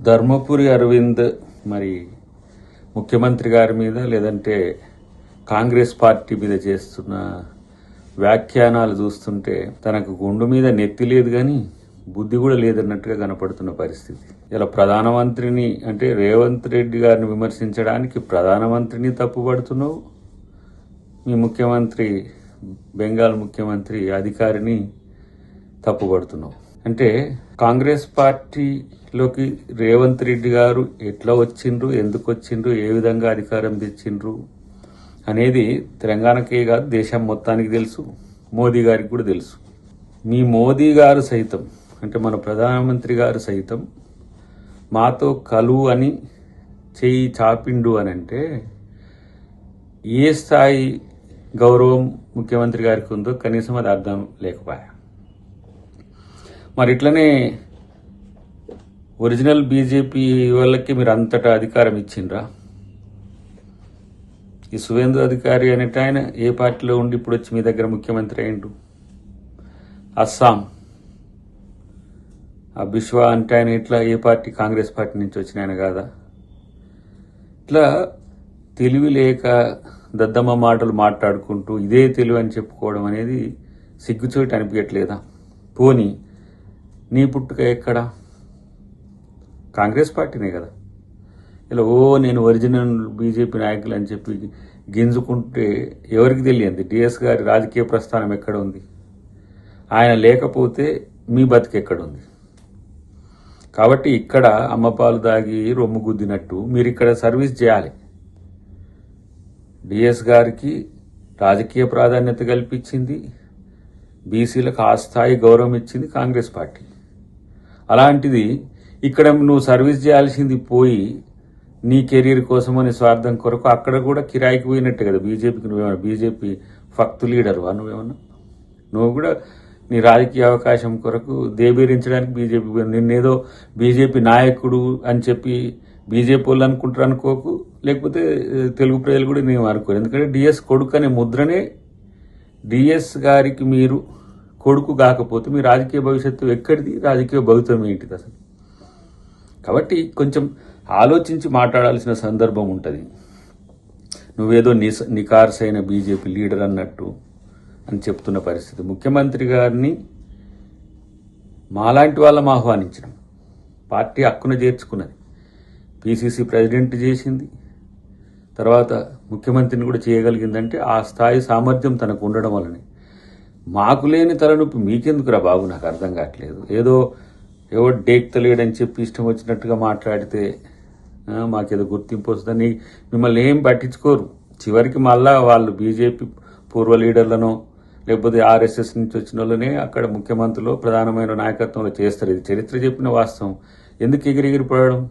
ధర్మపురి అరవింద్ మరి ముఖ్యమంత్రి గారి మీద లేదంటే కాంగ్రెస్ పార్టీ మీద చేస్తున్న వ్యాఖ్యానాలు చూస్తుంటే తనకు గుండు మీద నెత్తి లేదు కానీ బుద్ధి కూడా లేదన్నట్టుగా కనపడుతున్న పరిస్థితి. ఇలా ప్రధానమంత్రిని అంటే రేవంత్ రెడ్డి గారిని విమర్శించడానికి ప్రధానమంత్రిని తప్పుపడుతున్నావు, మీ ముఖ్యమంత్రి బెంగాల్ ముఖ్యమంత్రి అధికారిని తప్పుపడుతున్నావు. అంటే కాంగ్రెస్ పార్టీలోకి రేవంత్ రెడ్డి గారు ఎట్లా వచ్చిండ్రు, ఎందుకు వచ్చిండ్రు, ఏ విధంగా అధికారం తెచ్చిండ్రు అనేది తెలంగాణకే కాదు దేశం మొత్తానికి తెలుసు, మోదీ గారికి కూడా తెలుసు. మీ మోదీ గారు సైతం అంటే మన ప్రధానమంత్రి గారు సైతం మాతో కలువు అని చెయ్యి చాపిండు అని అంటే ఏ స్థాయి గౌరవం ముఖ్యమంత్రి గారికి ఉందో కనీసం అది అర్థం లేకపోయా. మరి ఇట్లనే ఒరిజినల్ బీజేపీ వాళ్ళకి మీరు అంతటా అధికారం ఇచ్చిండ్రా? ఈ సువేందు అధికారి అనేట ఆయన ఏ పార్టీలో ఉండి ఇప్పుడు వచ్చి మీ దగ్గర ముఖ్యమంత్రి అయిండు? అస్సాం ఆ బిశ్వా అంటే ఆయన ఇట్లా ఏ పార్టీ? కాంగ్రెస్ పార్టీ నుంచి వచ్చిన ఆయన కాదా? ఇట్లా తెలివి లేక దద్దమ్మ మాటలు మాట్లాడుకుంటూ ఇదే తెలివి అని చెప్పుకోవడం అనేది సిగ్గుచోటి అనిపించట్లేదా? పోనీ నీ పుట్టుక ఎక్కడ? కాంగ్రెస్ పార్టీనే కదా. ఇలా నేను ఒరిజినల్ బీజేపీ నాయకులు అని చెప్పి గింజుకుంటే ఎవరికి తెలియంది డిఎస్ గారి రాజకీయ ప్రస్థానం ఎక్కడ ఉంది? ఆయన లేకపోతే మీ బతికి ఎక్కడ ఉంది? కాబట్టి ఇక్కడ అమ్మపాలు దాగి రొమ్ము గుద్దినట్టు మీరు ఇక్కడ సర్వీస్ చేయాలి. డిఎస్ గారికి రాజకీయ ప్రాధాన్యత కల్పించింది, బీసీలకు ఆ స్థాయి గౌరవం ఇచ్చింది కాంగ్రెస్ పార్టీ. అలాంటిది ఇక్కడ నువ్వు సర్వీస్ చేయాల్సింది పోయి నీ కెరీర్ కోసమని స్వార్థం కొరకు అక్కడ కూడా కిరాయికి పోయినట్టే కదా బీజేపీకి. నువ్వేమన్నా బీజేపీ ఫక్తు లీడర్వా? నువ్వేమన్నా నువ్వు కూడా నీ రాజకీయ అవకాశం కొరకు దేబీరించడానికి బీజేపీ నిన్నేదో బీజేపీ నాయకుడు అని చెప్పి బీజేపీ వాళ్ళు అనుకుంటారు అనుకోకు, లేకపోతే తెలుగు ప్రజలు కూడా నేను అనుకోరు. ఎందుకంటే డిఎస్ కొడుకు అనే ముద్రనే డిఎస్ గారికి మీరు కొడుకు కాకపోతే మీ రాజకీయ భవిష్యత్తు ఎక్కడిది, రాజకీయ భవితం ఏంటిది అసలు? కాబట్టి కొంచెం ఆలోచించి మాట్లాడాల్సిన సందర్భం ఉంటుంది. నువ్వేదో నికార్సైన బీజేపీ లీడర్ అన్నట్టు అని చెప్తున్న పరిస్థితి. ముఖ్యమంత్రి గారిని మాలాంటి వాళ్ళం ఆహ్వానించడం, పార్టీ హక్కున చేర్చుకున్నది, పిసిసి ప్రెసిడెంట్ చేసింది, తర్వాత ముఖ్యమంత్రిని కూడా చేయగలిగిందంటే ఆ స్థాయి సామర్థ్యం తనకు ఉండడం వల్లనే. మాకు లేని తలనొప్పి మీకెందుకురా బాబు? నాకు అర్థం కావట్లేదు. ఎవరు డేక్తలేడని చెప్పి ఇష్టం వచ్చినట్టుగా మాట్లాడితే మాకేదో గుర్తింపు వస్తుందని మిమ్మల్ని ఏం పట్టించుకోరు. చివరికి మళ్ళా వాళ్ళు బీజేపీ పూర్వ లీడర్లను లేకపోతే ఆర్ఎస్ఎస్ నుంచి వచ్చిన వాళ్ళనే అక్కడ ముఖ్యమంత్రిలో ప్రధానమైన నాయకత్వంలో చేస్తారు. ఇది చరిత్ర చెప్పిన వాస్తవం. ఎందుకు ఎగిరిపడడం?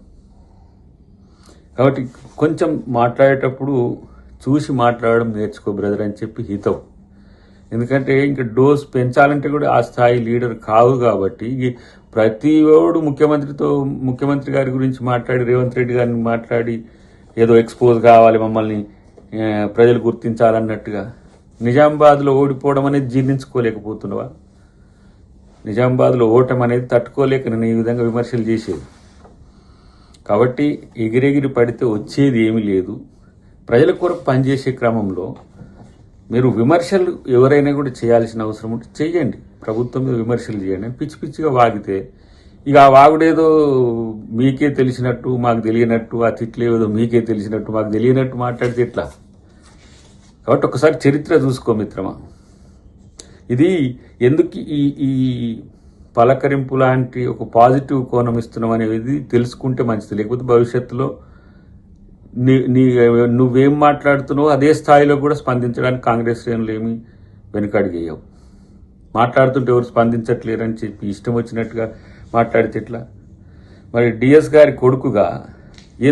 కాబట్టి కొంచెం మాట్లాడేటప్పుడు చూసి మాట్లాడడం నేర్చుకో బ్రదర్ అని చెప్పి హితవు. ఎందుకంటే ఇంకా డోస్ పెంచాలంటే కూడా ఆ స్థాయి లీడర్ కావు. కాబట్టి ప్రతి ఓడు ముఖ్యమంత్రి గారి గురించి మాట్లాడి రేవంత్ రెడ్డి గారిని మాట్లాడి ఏదో ఎక్స్పోజ్ కావాలి, మమ్మల్ని ప్రజలు గుర్తించాలన్నట్టుగా నిజామాబాద్లో ఓడిపోవడం అనేది జీర్ణించుకోలేకపోతున్నావా? నిజామాబాద్లో ఓటం అనేది తట్టుకోలేక నేను ఈ విధంగా విమర్శలు చేసేది. కాబట్టి ఎగిరెగిరి పడితే వచ్చేది ఏమీ లేదు. ప్రజల కొరకు పనిచేసే క్రమంలో మీరు విమర్శలు ఎవరైనా కూడా చేయాల్సిన అవసరం ఉంటే చెయ్యండి, ప్రభుత్వం మీద విమర్శలు చేయండి. పిచ్చి పిచ్చిగా వాగితే ఇక ఆ వాగుడేదో మీకే తెలిసినట్టు మాకు తెలియనట్టు, ఆ తిట్లేదో మీకే తెలిసినట్టు మాకు తెలియనట్టు మాట్లాడితే ఎట్లా? కాబట్టి ఒకసారి చరిత్ర చూసుకో మిత్రమా. ఇది ఎందుకు ఈ పలకరింపు లాంటి ఒక పాజిటివ్ కోణం ఇస్తున్నాం అనేది తెలుసుకుంటే మంచిది. లేకపోతే భవిష్యత్తులో నువ్వేం మాట్లాడుతున్నావో అదే స్థాయిలో కూడా స్పందించడానికి కాంగ్రెస్ శ్రేణులు ఏమి వెనుకడిగేయవు. మాట్లాడుతుంటే ఎవరు స్పందించట్లేరని చెప్పి ఇష్టం వచ్చినట్టుగా మాట్లాడితే ఎట్లా? మరి డిఎస్ గారి కొడుకుగా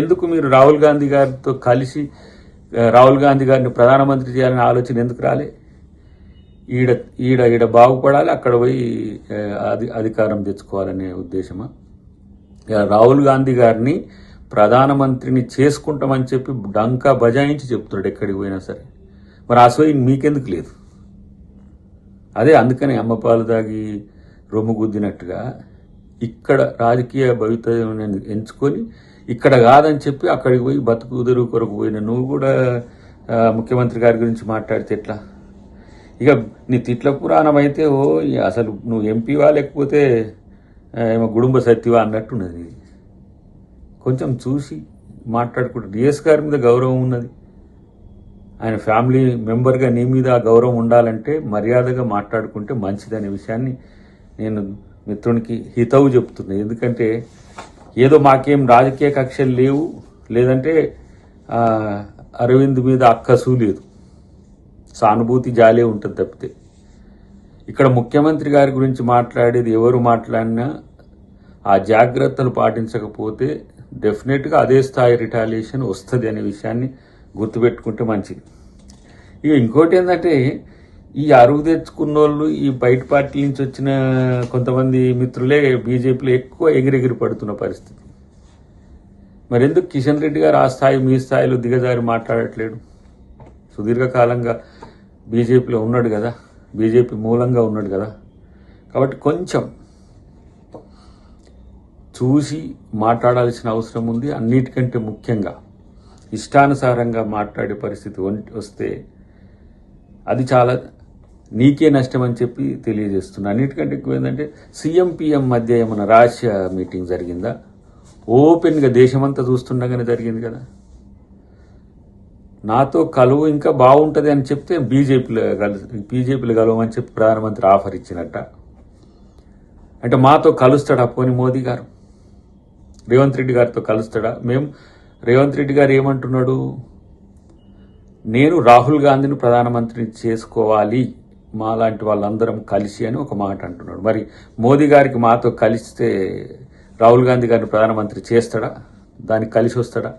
ఎందుకు మీరు రాహుల్ గాంధీ గారితో కలిసి రాహుల్ గాంధీ గారిని ప్రధానమంత్రి చేయాలనే ఆలోచన ఎందుకు రాలే? ఈడ బాగుపడాలి, అక్కడ పోయి అధికారం తెచ్చుకోవాలనే ఉద్దేశమా? రాహుల్ గాంధీ గారిని ప్రధానమంత్రిని చేసుకుంటామని చెప్పి డంకా బజాయించి చెప్తున్నాడు ఎక్కడికి పోయినా సరే. మరి ఆ సోయి మీకెందుకు లేదు? అందుకని అమ్మపాలు దాగి రొమ్ము గుద్దినట్టుగా ఇక్కడ రాజకీయ భవితవ్యం ఎంచుకొని ఇక్కడ కాదని చెప్పి అక్కడికి పోయి బతుకు తెరువు కొరకు పోయిన నువ్వు కూడా ముఖ్యమంత్రి గారి గురించి మాట్లాడితే ఎట్లా? ఇక నీ తిట్ల పురాణం అయితే అసలు నువ్వు ఎంపీవా లేకపోతే ఏమో గుడుంబ సత్యవా అన్నట్టున్నది. కొంచెం చూసి మాట్లాడుకుంటే డిఎస్ గారి మీద గౌరవం ఉన్నది, ఆయన ఫ్యామిలీ మెంబర్గా నీ మీద ఆ గౌరవం ఉండాలంటే మర్యాదగా మాట్లాడుకుంటే మంచిదనే విషయాన్ని నేను మిత్రునికి హితవు చెప్తున్నా. ఎందుకంటే ఏదో మాకేం రాజకీయ కక్షలు లేవు, లేదంటే అరవింద్ మీద అక్కసు లేదు, సానుభూతి జాలే ఉంటుంది తప్పితే. ఇక్కడ ముఖ్యమంత్రి గారి గురించి మాట్లాడేది ఎవరు మాట్లాడినా ఆ జాగ్రత్తలు పాటించకపోతే డెఫినెట్గా అదే స్థాయి రిటాలియేషన్ వస్తుంది అనే విషయాన్ని గుర్తుపెట్టుకుంటే మంచిది. ఇక ఇంకోటి ఏంటంటే ఈ అరువు తెచ్చుకున్న వాళ్ళు ఈ బయట పార్టీ నుంచి వచ్చిన కొంతమంది మిత్రులే బీజేపీలో ఎక్కువ ఎగిరెగిరి పడుతున్న పరిస్థితి. మరెందుకు కిషన్ రెడ్డి గారు ఆ స్థాయి మీ స్థాయిలో దిగజారి మాట్లాడట్లేడు? సుదీర్ఘకాలంగా బీజేపీలో ఉన్నాడు కదా, బీజేపీ మూలంగా ఉన్నాడు కదా. కాబట్టి కొంచెం చూసి మాట్లాడాల్సిన అవసరం ఉంది. అన్నిటికంటే ముఖ్యంగా ఇష్టానుసారంగా మాట్లాడే పరిస్థితి వస్తే అది చాలా నీకే నష్టం అని చెప్పి తెలియజేస్తున్నా. అన్నిటికంటే ఎక్కువ ఏంటంటే సీఎం పిఎం మధ్య ఏమైనా రహస్య మీటింగ్ జరిగిందా? ఓపెన్గా దేశమంతా చూస్తుండగానే జరిగింది కదా. నాతో కలువు ఇంకా బాగుంటుంది అని చెప్తే బీజేపీలో కలవమని చెప్పి ప్రధానమంత్రి ఆఫర్ ఇచ్చినట్ట. అంటే మాతో కలుస్తాడా పోని మోదీ గారు? రేవంత్ రెడ్డి గారితో కలుస్తాడా? రేవంత్ రెడ్డి గారు ఏమంటున్నాడు, నేను రాహుల్ గాంధీని ప్రధానమంత్రిని చేసుకోవాలి మాలాంటి వాళ్ళందరం కలిసి అని ఒక మాట అంటున్నాడు. మరి మోదీ గారికి మాతో కలిస్తే రాహుల్ గాంధీ గారిని ప్రధానమంత్రి చేస్తాడా? దానికి కలిసి వస్తాడా?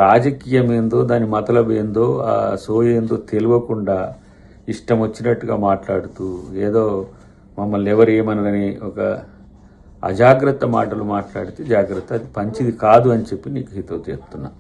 రాజకీయం ఏందో, దాని మతలబు ఏందో, ఆ ఏందో తెలియకుండా ఇష్టం వచ్చినట్టుగా మాట్లాడుతూ ఏదో మమ్మల్ని ఎవరు ఏమనని ఒక అజాగ్రత్త మాటలు మాట్లాడితే జాగ్రత్త, అది మంచిది కాదు అని చెప్పి నీకు హితవు చెప్తున్నా.